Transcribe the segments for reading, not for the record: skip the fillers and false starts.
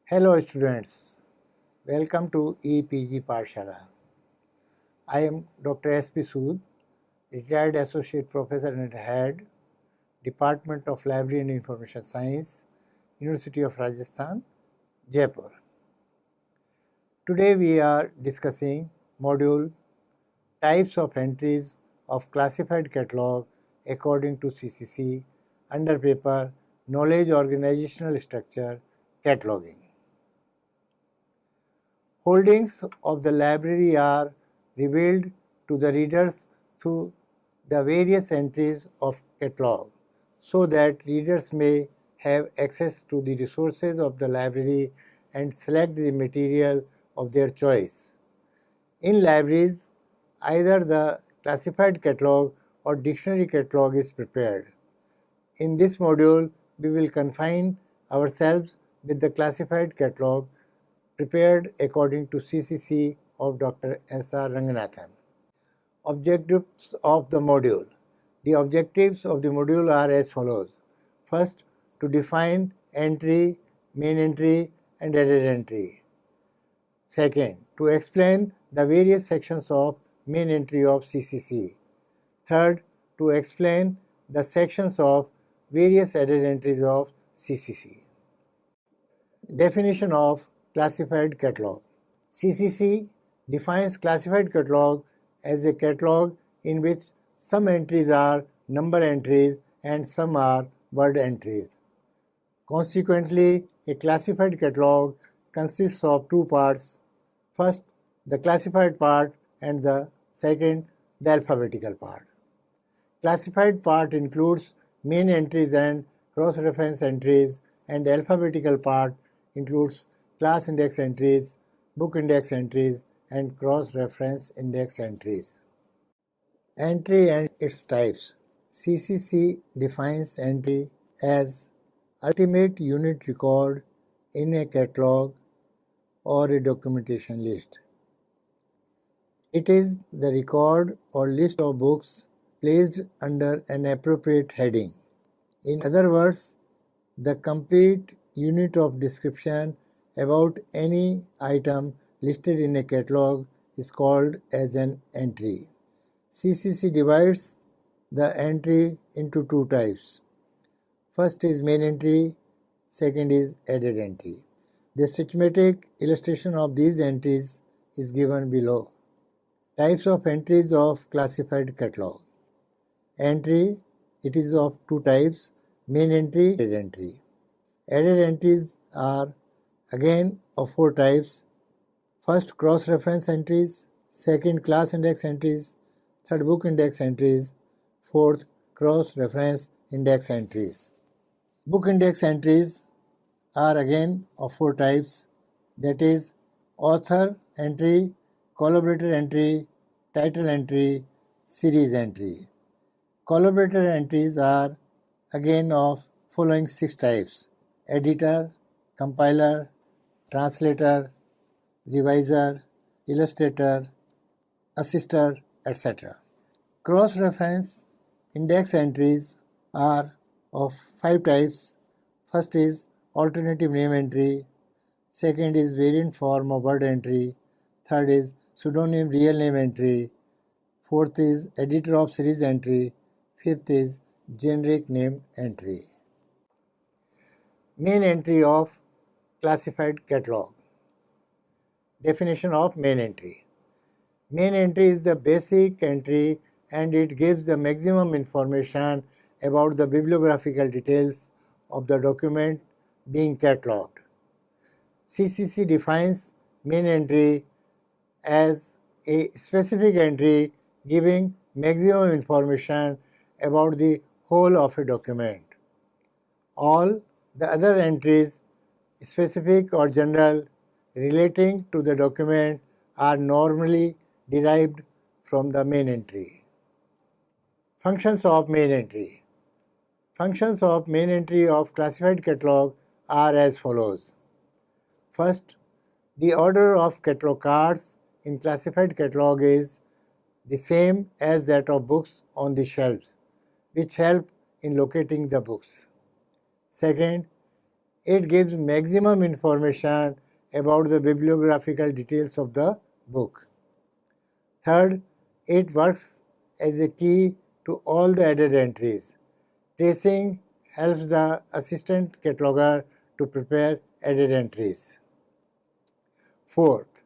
Hello students, welcome to EPG Pathshala. I am Dr. S.P. Sood, retired Associate Professor and Head, Department of Library and Information Science, University of Rajasthan, Jaipur. Today we are discussing module Types of Entries of Classified Catalog according to CCC under paper Knowledge Organizational Structure Cataloging. Holdings of the library are revealed to the readers through the various entries of catalog, so that readers may have access to the resources of the library and select the material of their choice. In libraries, either the classified catalog or dictionary catalog is prepared. In this module, we will confine ourselves with the classified catalog prepared according to CCC of Dr. S.R. Ranganathan. Objectives of the module. The objectives of the module are as follows. First, to define entry, main entry and added entry. Second, to explain the various sections of main entry of CCC. Third, to explain the sections of various added entries of CCC. Definition of classified catalog. CCC defines classified catalog as a catalog in which some entries are number entries and some are word entries. Consequently, a classified catalog consists of two parts. First, the classified part, and the second, the alphabetical part. Classified part includes main entries and cross-reference entries, and alphabetical part includes class index entries, book index entries, and cross-reference index entries. Entry and its types. CCC defines entry as ultimate unit record in a catalog or a documentation list. It is the record or list of books placed under an appropriate heading. In other words, the complete unit of description about any item listed in a catalog is called as an entry. CCC divides the entry into two types. First is main entry, second is added entry. The schematic illustration of these entries is given below. Types of entries of classified catalog. Entry, it is of two types, main entry, added entry. Added entries are again of four types. First, cross-reference entries. Second, class index entries. Third, book index entries. Fourth, cross-reference index entries. Book index entries are again of four types, that is, author entry, collaborator entry, title entry, series entry. Collaborator entries are again of following six types: editor, compiler, translator, reviser, illustrator, assister, etc. Cross-reference index entries are of five types. First is alternative name entry. Second is variant form of word entry. Third is pseudonym real name entry. Fourth is editor of series entry. Fifth is generic name entry. Main entry of classified catalog. Definition of main entry. Main entry is the basic entry and it gives the maximum information about the bibliographical details of the document being catalogued. CCC defines main entry as a specific entry giving maximum information about the whole of a document. All the other entries, specific or general, relating to the document are normally derived from the main entry. Functions of main entry. Functions of main entry of classified catalog are as follows. First, the order of catalog cards in classified catalog is the same as that of books on the shelves, which help in locating the books. Second, it gives maximum information about the bibliographical details of the book. Third, it works as a key to all the added entries. Tracing helps the assistant cataloger to prepare added entries. Fourth,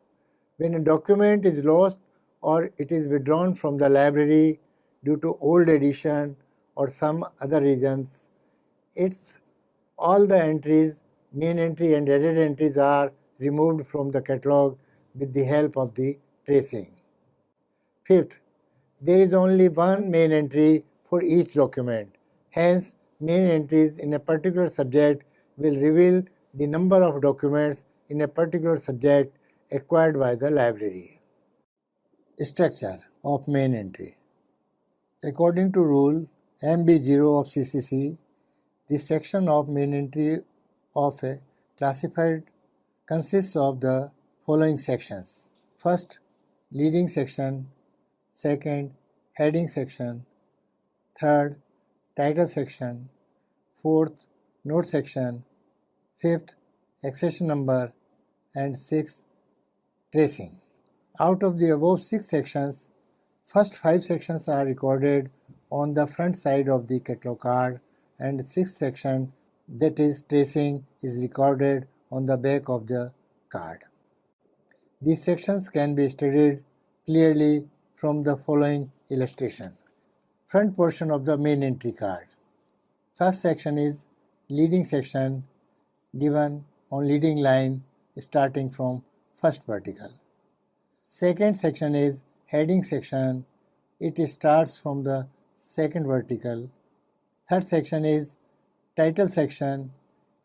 when a document is lost or it is withdrawn from the library due to old edition or some other reasons, all the entries, main entry and added entries, are removed from the catalog with the help of the tracing. Fifth, there is only one main entry for each document. Hence, main entries in a particular subject will reveal the number of documents in a particular subject acquired by the library. Structure of main entry. According to rule MB0 of CCC, the section of main entry of a classified consists of the following sections. First, leading section. Second, heading section. Third, title section. Fourth, note section. Fifth, accession number. And sixth, tracing. Out of the above 6 sections, first 5 sections are recorded on the front side of the catalog card, and the 6th section, that is tracing, is recorded on the back of the card. These sections can be studied clearly from the following illustration. Front portion of the main entry card. First section is leading section, given on leading line starting from first vertical. Second section is heading section. It starts from the second vertical. Third section is title section.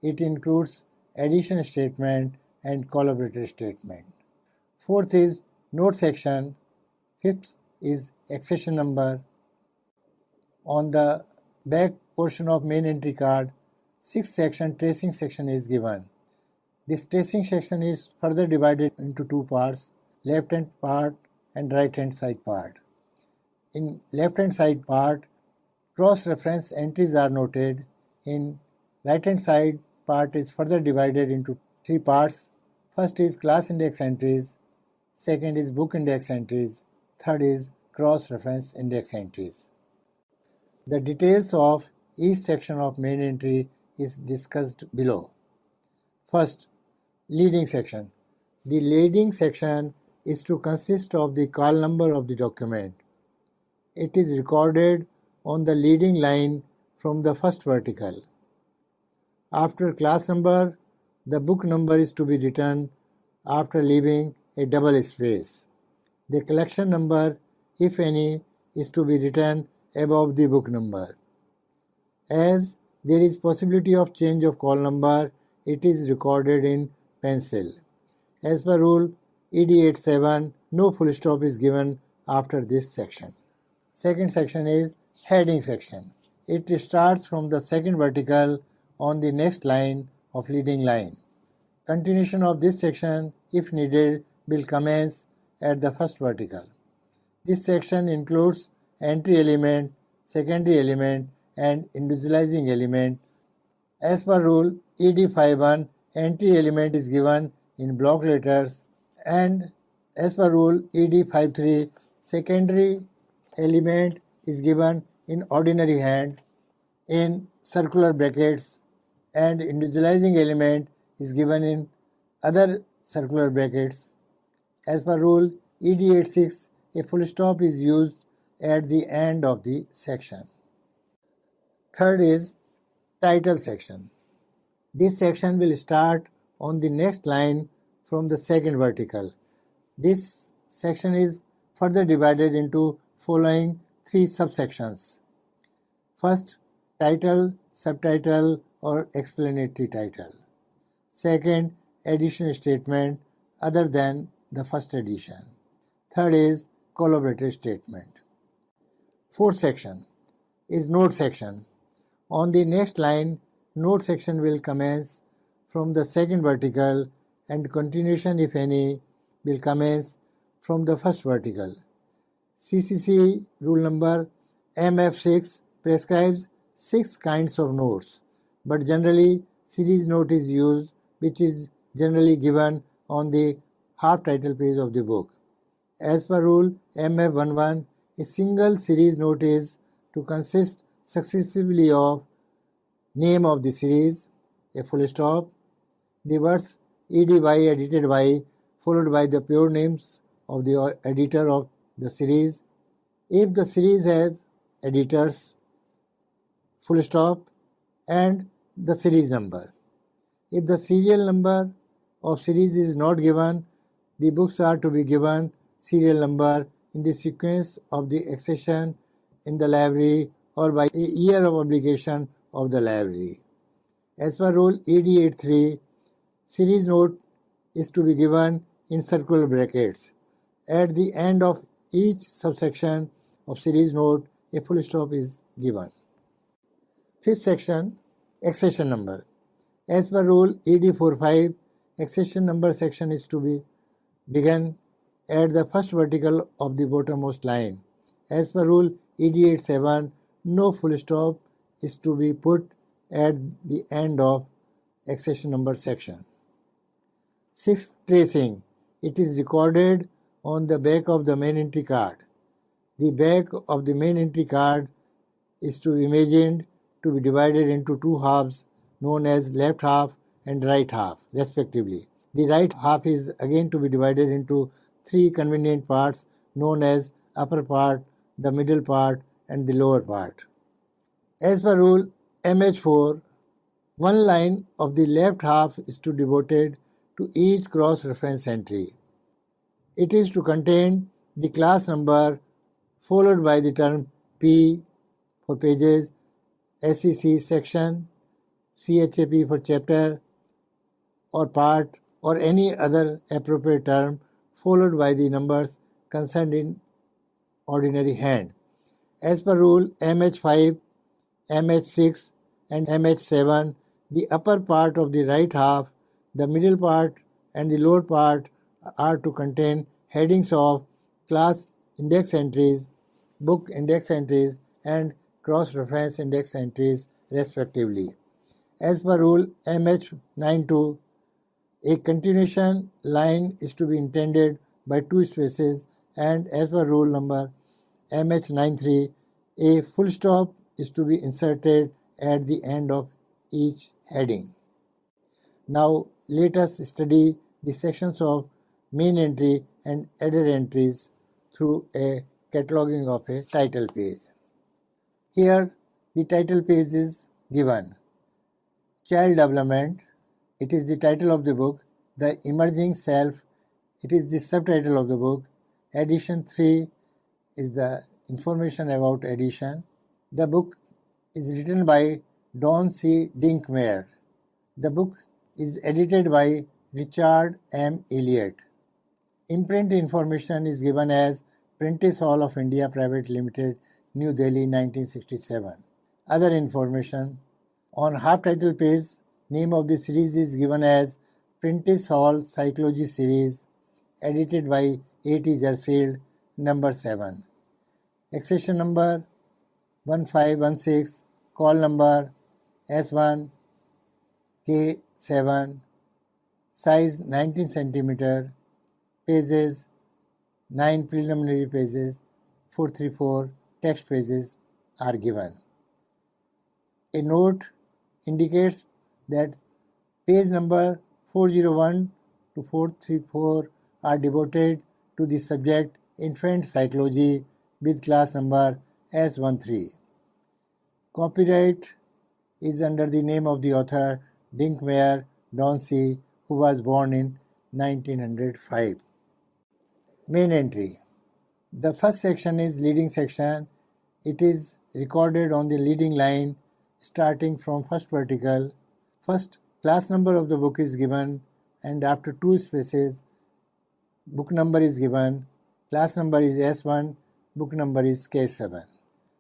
It includes addition statement and collaborator statement. Fourth is note section. Fifth is accession number. On the back portion of main entry card, sixth section, tracing section, is given. This tracing section is further divided into 2 parts, left hand part and right hand side part. In left hand side part, cross-reference entries are noted. In right hand side part is further divided into 3 parts. First is class index entries, second is book index entries, third is cross-reference index entries. The details of each section of main entry is discussed below. First, leading section. The leading section is to consist of the call number of the document. It is recorded on the leading line from the first vertical. After class number, the book number is to be written after leaving a double space. The collection number, if any, is to be written above the book number. As there is possibility of change of call number, it is recorded in pencil. As per rule ED87, no full stop is given after this section. Second section is heading section. It starts from the second vertical on the next line of leading line. Continuation of this section, if needed, will commence at the first vertical. This section includes entry element, secondary element, and individualizing element. As per rule ED51, entry element is given in block letters, and as per rule ED53, secondary element is given in ordinary hand in circular brackets, and individualizing element is given in other circular brackets. As per rule ED86, a full stop is used at the end of the section. Third is title section. This section will start on the next line from the second vertical. This section is further divided into following 3 subsections. First, title, subtitle or explanatory title. Second, addition statement other than the first edition. Third is collaborator statement. Fourth section is note section. On the next line, note section will commence from the second vertical and continuation, if any, will commence from the first vertical. CCC rule number MF6 prescribes 6 kinds of notes, but generally series note is used, which is generally given on the half title page of the book. As per rule MF11, a single series note is to consist successively of name of the series, a full stop, the words ed by, edited by, followed by the pure names of the editor of the series. If the series has editors, full stop, and the series number. If the serial number of series is not given, the books are to be given serial number in the sequence of the accession in the library or by a year of publication of the library. As per rule ED83, series note is to be given in circular brackets. At the end of each subsection of series note, a full stop is given. Fifth section, accession number. As per rule ED45, accession number section is to be begun at the first vertical of the bottommost line. As per rule ED87, no full stop is to be put at the end of accession number section. Sixth, tracing. It is recorded on the back of the main entry card. The back of the main entry card is to be imagined to be divided into two halves known as left half and right half respectively. The right half is again to be divided into three convenient parts known as upper part, the middle part and the lower part. As per rule MH4, one line of the left half is to be devoted to each cross-reference entry. It is to contain the class number followed by the term P for pages, SCC section, CHAP for chapter or part or any other appropriate term followed by the numbers concerned in ordinary hand. As per rule MH5, MH6 and MH7, the upper part of the right half, the middle part and the lower part are to contain headings of class index entries, book index entries and cross-reference index entries respectively. As per rule MH92, a continuation line is to be intended by two spaces, and as per rule number MH93, a full stop is to be inserted at the end of each heading. Now let us study the sections of main entry and added entries through a cataloguing of a title page. Here the title page is given. Child development, it is the title of the book. The emerging self, it is the subtitle of the book. Edition 3 is the information about edition. The book is written by Don C. Dinkmeyer. The book is edited by Richard M. Elliott. Imprint information is given as Prentice Hall of India Private Limited, New Delhi, 1967. Other information. On half title page, name of the series is given as Prentice Hall Psychology Series, edited by A.T. Jersild, number 7. Accession number 1516, call number S1 K7, size 19 cm, pages 9 preliminary pages, 434 text pages are given. A note indicates that page number 401 to 434 are devoted to the subject infant psychology with class number S13. Copyright is under the name of the author Dinkmeyer Don C., who was born in 1905. Main entry. The first section is leading section. It is recorded on the leading line starting from first vertical. First, class number of the book is given, and after two spaces, book number is given. Class number is S1, book number is K7.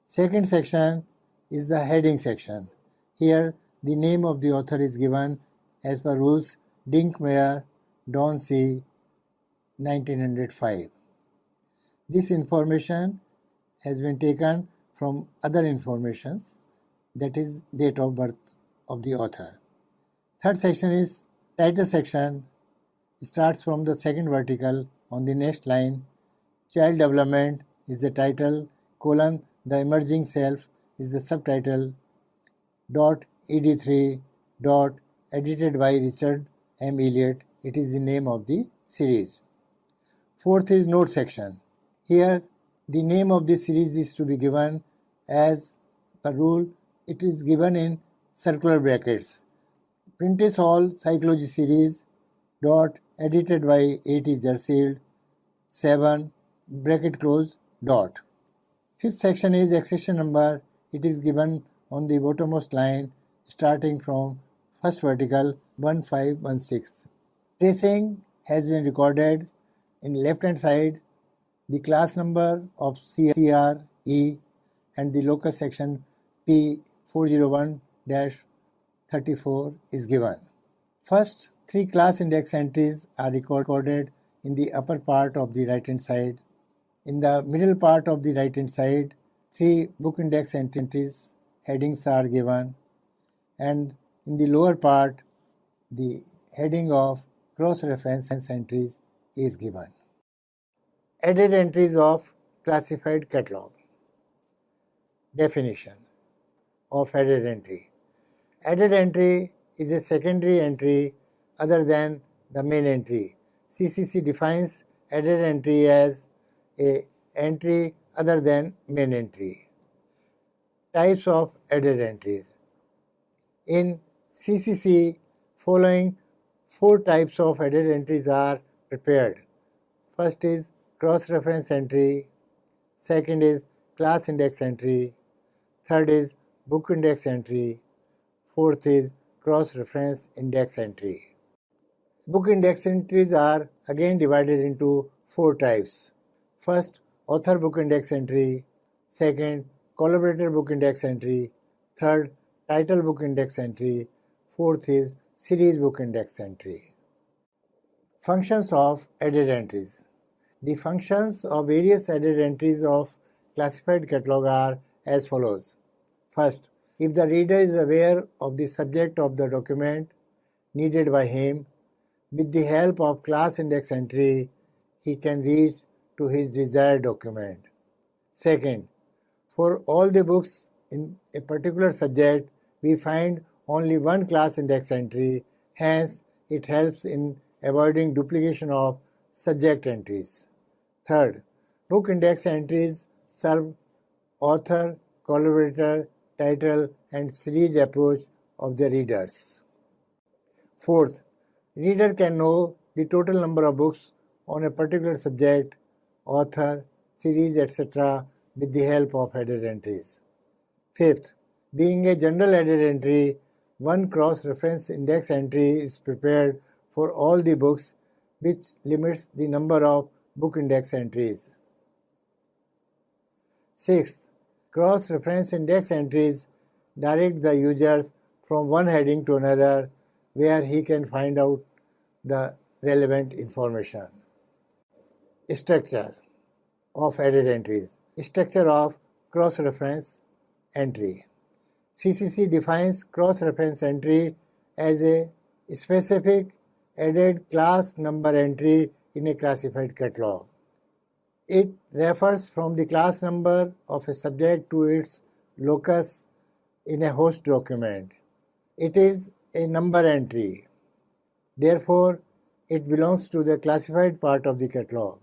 Second section is the heading section. Here the name of the author is given as per rules Dinkmeyer, Don C. 1905. This information has been taken from other informations, that is date of birth of the author. Third section is title section, starts from the second vertical on the next line. Child development is the title, colon, the emerging self is the subtitle, dot ed3, dot edited by Richard M. Elliott, it is the name of the series. Fourth is note section. Here the name of the series is to be given as per rule, it is given in circular brackets. Prentice Hall Psychology series, dot edited by A.T. Jersild, 7, bracket close, dot. Fifth section is accession number. It is given on the bottommost line starting from first vertical 1516. Tracing has been recorded in left hand side. The class number of CR, E and the locus section P401-34 is given. First, 3 class index entries are recorded in the upper part of the right hand side. In the middle part of the right hand side, 3 book index entries headings are given, and in the lower part the heading of cross-reference entries is given. Added entries of classified catalog. Definition of added entry. Added entry is a secondary entry other than the main entry. CCC defines added entry as a entry other than main entry. Types of added entries. In CCC, following 4 types of added entries are prepared. First is cross-reference entry, second is class index entry, third is book index entry, fourth is cross-reference index entry. Book index entries are again divided into 4 types. First, author book index entry, second, collaborator book index entry, third, title book index entry, fourth is series book index entry. Functions of added entries. The functions of various added entries of classified catalog are as follows. First, if the reader is aware of the subject of the document needed by him, with the help of class index entry, he can reach to his desired document. Second, for all the books in a particular subject, we find only one class index entry, hence it helps in avoiding duplication of subject entries. Third, book index entries serve author, collaborator, title and series approach of the readers. Fourth, reader can know the total number of books on a particular subject, author, series, etc. with the help of added entries. Fifth, being a general added entry, one cross-reference index entry is prepared for all the books, which limits the number of book index entries. Sixth, cross-reference index entries direct the users from one heading to another where he can find out the relevant information. Structure of added entries. Structure of cross-reference entry. CCC defines cross-reference entry as a specific added class number entry in a classified catalog. It refers from the class number of a subject to its locus in a host document. It is a number entry. Therefore, it belongs to the classified part of the catalog.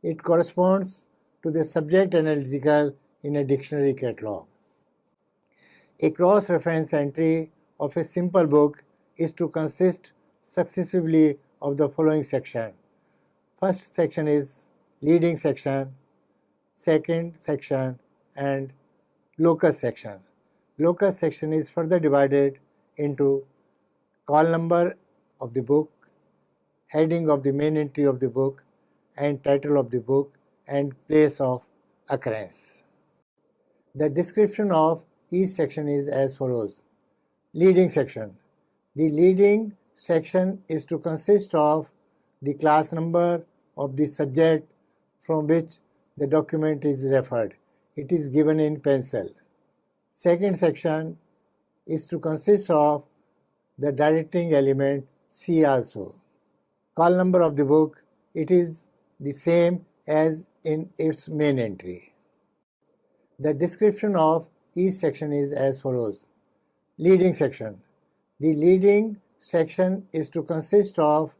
It corresponds to the subject analytical in a dictionary catalog. A cross-reference entry of a simple book is to consist successively of the following section. First section is leading section, second section and locus section. Locus section is further divided into call number of the book, heading of the main entry of the book and title of the book and place of occurrence. The description of each section is as follows. Leading section. The leading section is to consist of the class number of the subject from which the document is referred. It is given in pencil. Second section is to consist of the directing element C also. Call number of the book, it is the same as in its main entry. The description of each section is as follows. Leading section. The leading section is to consist of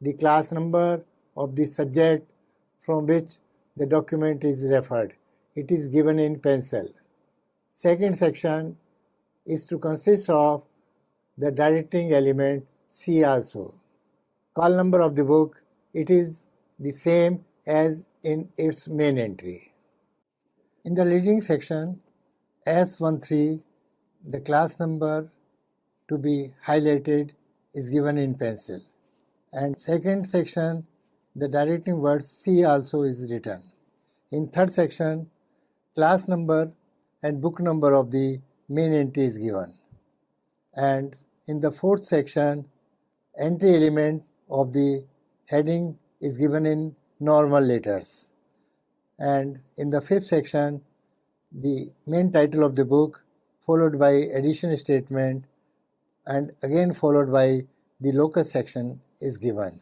the class number of the subject from which the document is referred. It is given in pencil. Second section is to consist of the directing element C also. Call number of the book, it is the same as in its main entry. In the leading section, S13, the class number to be highlighted is given in pencil. And second section, the directing word C also is written. In third section, class number and book number of the main entry is given. And in the fourth section, entry element of the heading is given in normal letters. And in the fifth section, the main title of the book followed by addition statement and again followed by the locus section is given.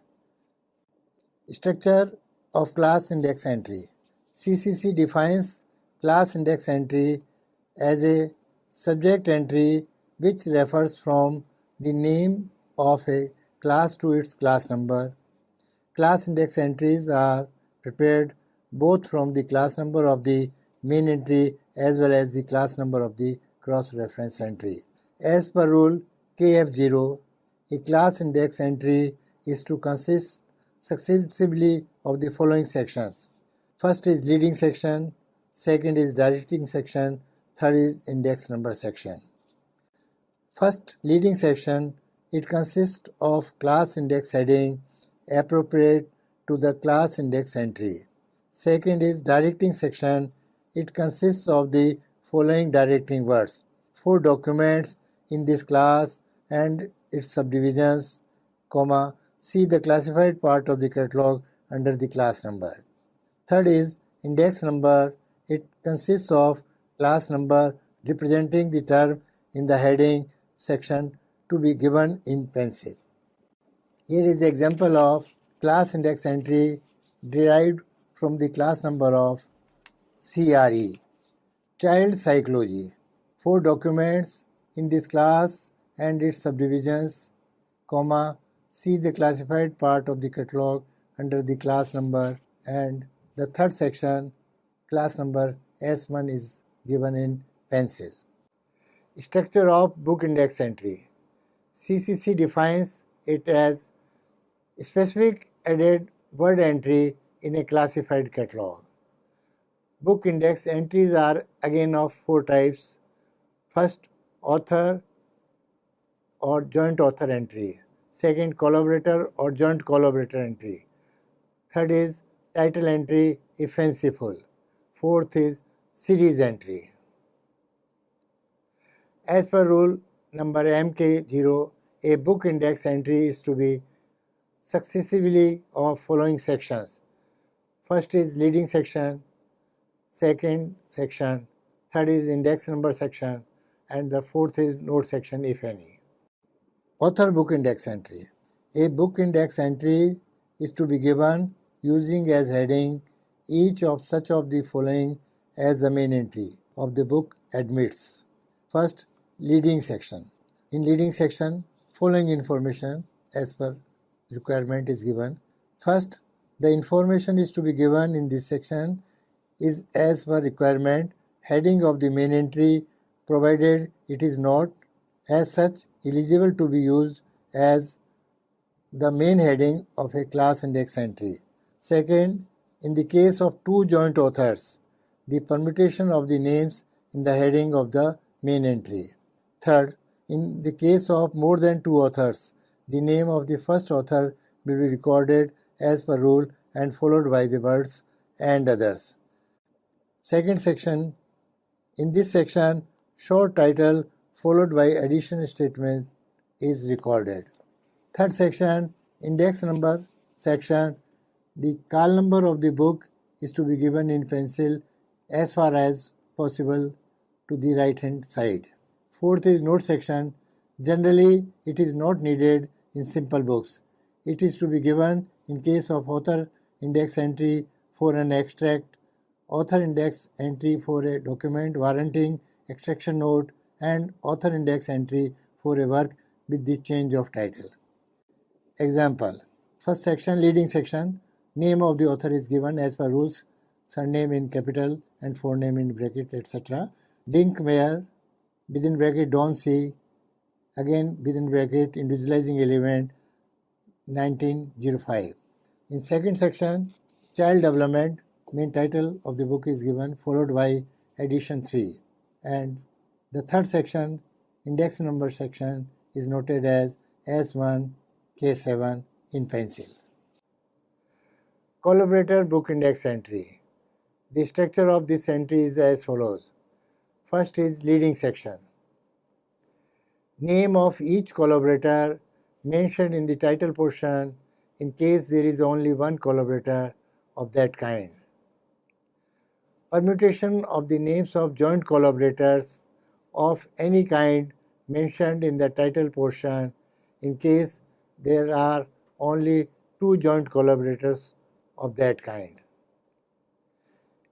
Structure of class index entry. CCC defines class index entry as a subject entry which refers from the name of a class to its class number. Class index entries are prepared both from the class number of the main entry as well as the class number of the cross-reference entry. As per rule KF0, a class index entry is to consist successively of the following sections. First is leading section, second is directing section, third is index number section. First, leading section, it consists of class index heading appropriate to the class index entry. Second is directing section, it consists of the following directing words: for documents in this class and its subdivisions, comma, see the classified part of the catalog under the class number. Third is index number, it consists of class number representing the term in the heading section to be given in pencil. Here is the example of class index entry derived from the class number of CRE. Child psychology. For documents in this class and its subdivisions, comma, see the classified part of the catalog under the class number, and the third section, class number S1 is given in pencil. Structure of book index entry. CCC defines it as specific added word entry in a classified catalog. Book index entries are again of four types. First, author or joint author entry. Second, collaborator or joint collaborator entry. Third is title entry if fanciful. Fourth is series entry. As per rule number MK0, a book index entry is to be successively of following sections. First is leading section, second section, third is index number section, and the fourth is note section if any. Author book index entry. A book index entry is to be given using as heading each of such of the following as the main entry of the book admits. First, leading section. In leading section, following information as per requirement is given. First, the information is to be given in this section is as per requirement, heading of the main entry, provided it is not as such eligible to be used as the main heading of a class index entry. Second, in the case of two joint authors, the permutation of the names in the heading of the main entry. Third, in the case of more than two authors, the name of the first author will be recorded as per rule and followed by the words and others. Second section, in this section, short title followed by addition statement is recorded. Third section, index number section. The call number of the book is to be given in pencil as far as possible to the right hand side. Fourth is note section. Generally, it is not needed in simple books. It is to be given in case of author index entry for an extract, author index entry for a document warranting extraction note, and author index entry for a work with the change of title. Example. First section, leading section. Name of the author is given as per rules, surname in capital and forename in bracket, etc. Dink Mayer, within bracket Don C, again within bracket individualizing element 1905. In second section, child development, main title of the book is given followed by edition 3. And the third section, index number section, is noted as S1 K7 in pencil. Collaborator book index entry. The structure of this entry is as follows. First is leading section. Name of each collaborator mentioned in the title portion in case there is only one collaborator of that kind. Permutation of the names of joint collaborators of any kind mentioned in the title portion in case there are only two joint collaborators of that kind.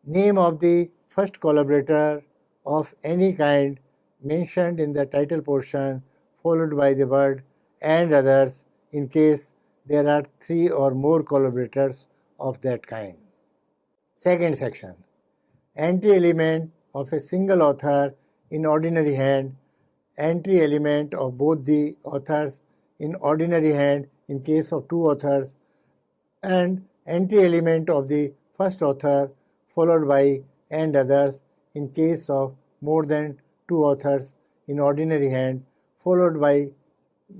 Name of the first collaborator of any kind mentioned in the title portion followed by the word and others in case there are three or more collaborators of that kind. Second section. Entry element of a single author in ordinary hand, entry element of both the authors in ordinary hand in case of two authors, and entry element of the first author followed by and others in case of more than two authors in ordinary hand followed by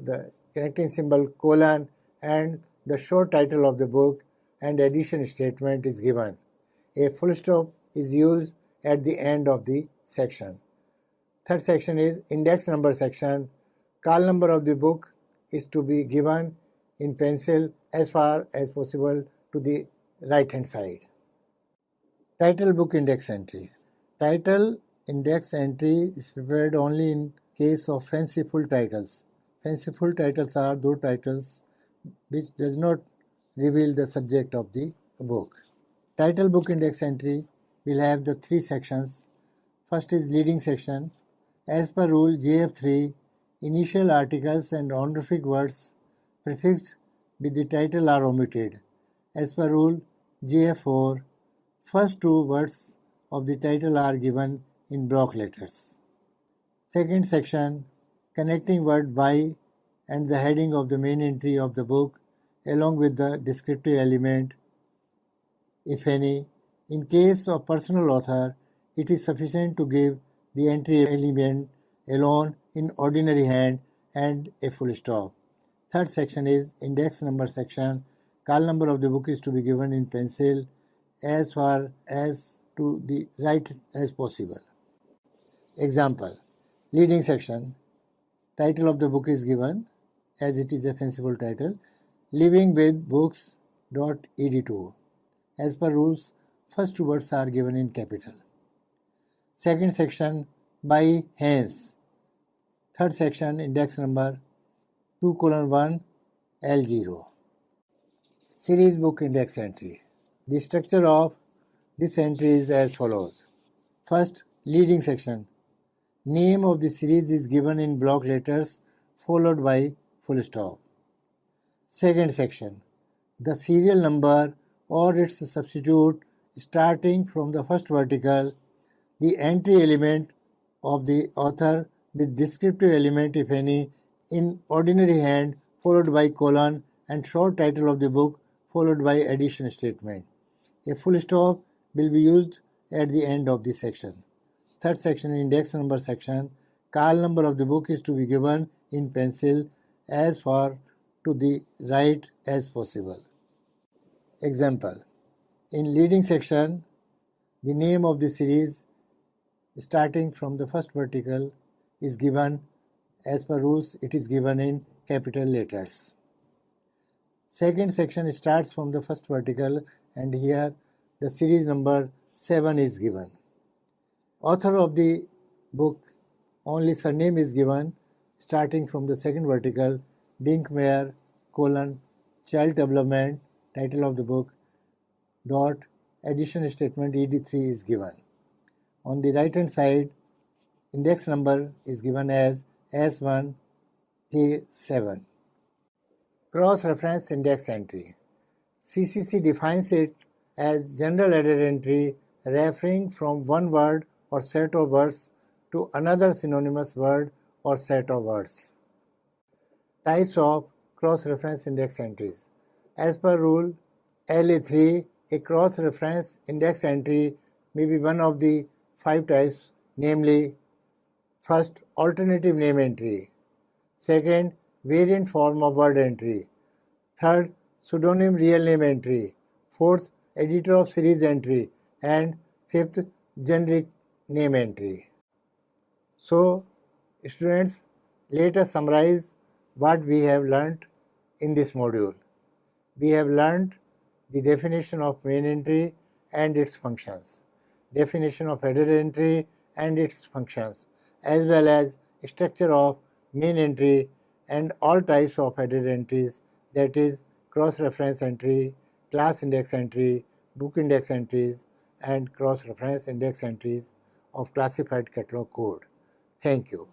the connecting symbol colon and the short title of the book and addition statement is given. A full stop is used at the end of the section. Third section is index number section. Call number of the book is to be given in pencil as far as possible to the right hand side. Title book index entry. Title index entry is prepared only in case of fanciful titles. Fanciful titles are those titles which does not reveal the subject of the book. Title book index entry will have the three sections. First is leading section. As per rule GF3, initial articles and honorific words prefixed with the title are omitted. As per rule GF4, first two words of the title are given in block letters. Second section, connecting word by and the heading of the main entry of the book along with the descriptive element, if any. In case of personal author, it is sufficient to give the entry element alone in ordinary hand and a full stop. Third section is index number section. Call number of the book is to be given in pencil as far as to the right as possible. Example. Leading section. Title of the book is given as it is a fanciful title. Living with Books.ed2. As per rules, first two words are given in capital. Second section, by hence. Third section, index number 2:1 L0. Series book index entry. The structure of this entry is as follows. First, leading section. Name of the series is given in block letters followed by full stop. Second section. The serial number or its substitute starting from the first vertical, the entry element of the author with descriptive element if any in ordinary hand followed by colon and short title of the book followed by addition statement. A full stop will be used at the end of this section. Third section, index number section. Call number of the book is to be given in pencil as far to the right as possible. Example. In leading section, the name of the series starting from the first vertical is given as per rules. It is given in capital letters. Second section starts from the first vertical, and here the series number 7 is given. Author of the book, only surname is given, starting from the second vertical, Dinkmeyer, child development, title of the book, dot, edition statement ED3 is given. On the right hand side, index number is given as S1K7. Cross-reference index entry. CCC defines it as general added entry referring from one word or set of words to another synonymous word or set of words. Types of cross-reference index entries. As per rule LA3, a cross-reference index entry may be one of the 5 types, namely: first, alternative name entry; second, variant form of word entry; third, pseudonym real name entry; fourth, editor of series entry; and fifth, generic name entry. So, students, let us summarize what we have learnt in this module. We have learnt the definition of main entry and its functions, definition of header entry and its functions, as well as structure of main entry and all types of header entries, that is cross-reference entry, class index entry, book index entries, and cross-reference index entries of classified catalog code. Thank you.